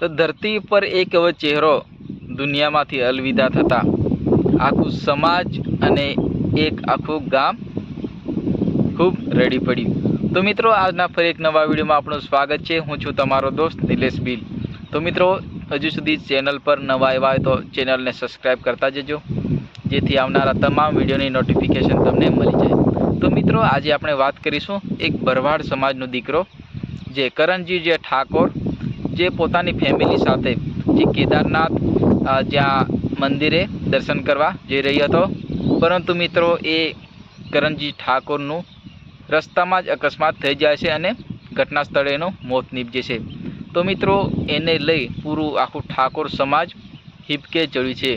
तो धरती पर एक एवो चेहरो दुनियामांथी अलविदा थता आखू समाज अने एक आखू गाम खूब रड़ी पड्યું। तो मित्रों आजना फरी एक नवा विडियो में आपनुं स्वागत है। हूँ छूं तमारो दोस्त निलेश बिल। तो मित्रों हजू सुधी चेनल पर नवा आव्या होय तो चेनल ने सब्सक्राइब करता जजो, जेथी आवनारा तमाम विडियोनी नोटिफिकेशन तमने मळी जाय। तो मित्रों आज आपणे वात करीशुं एक भरवाड समाजनो दीकरो जे करंजी जे ठाकोर जे पोतानी फेमिली साथे जे केदारनाथ ज्यां मंदिरे दर्शन करवा जई रह्यो हतो, परंतु मित्रों ए करंजी ठाकोरनुं रस्तामां ज अकस्मात थई जाय छे अने घटना स्थळे एनुं मोत निपजे छे। तो मित्रों एने लई पूरुं आखुं ठाकोर समाज हिबके चढ़्युं छे।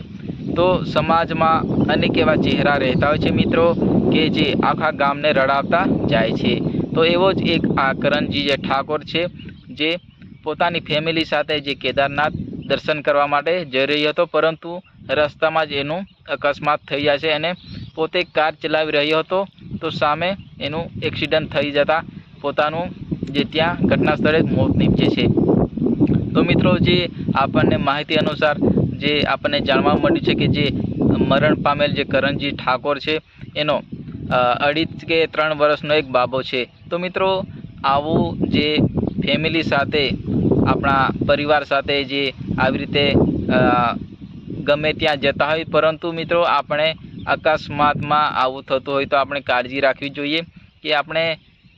तो समाज में अनेक एवा चेहरा रहता होय छे मित्रों के जे आखा गामने रड़ावता जाय छे। तो एवो ज एक आ करंजी जे ठाकोर छे जे पोतानी फेमिली साथे जे केदारनाथ दर्शन करवा माटे जई रह्यो हतो, परंतु रस्तामां ज एनुं अकस्मात थई जाय छे अने पोते कार चलावी रह्यो हतो तो सामे एनुं एक्सिडंट थई जता पोतानुं जे त्यां घटना स्थळे मोत निपजे छे। तो मित्रों जे आपणने माहिती अनुसार जे आपने जाणवा मळ्युं छे कि जे मरण पामेल जे करंजी ठाकोर छे एनो 2.5 के 3 वर्षनो एक बाबो छे। तो मित्रों आवुं जे फेमिली साथे आपणा परिवार साथे जे आवी रीते गमे त्यां जता होय, परंतु मित्रों आपणे अकस्मातमां आवुं थतुं होय तो आपणे काळजी राखवी जोईए कि आपणे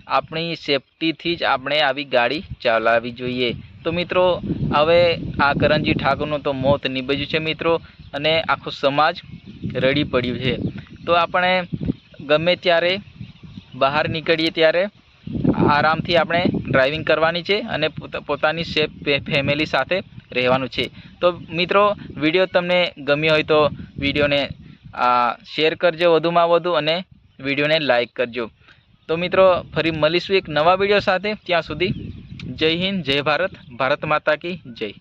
आपणी सेफ्टीथी ज आपणे आवी गाड़ी चलावी जोईए। तो मित्रों हवे आ करंजी ठाकोरनुं तो मोत निपज्युं छे मित्रों अने आखो समाज रड़ी पड्युं छे। तो आपणे गमे त्यारे बहार निकळीए त्यारे आरामथी आपणे ड्राइविंग करवानी छे अने पोतानी सेफ फेमिली साथे रहेवानुं छे। तो मित्रों विडियो तमने गम्यो होय तो विडियोने शेर करजो वधुमां वधु अने विडियोने लाइक करजो। तो मित्रों फरी मळीशुं एक नवा विडियो साथे, त्यां सुधी जय हिंद, जय भारत, भारत माता की जय।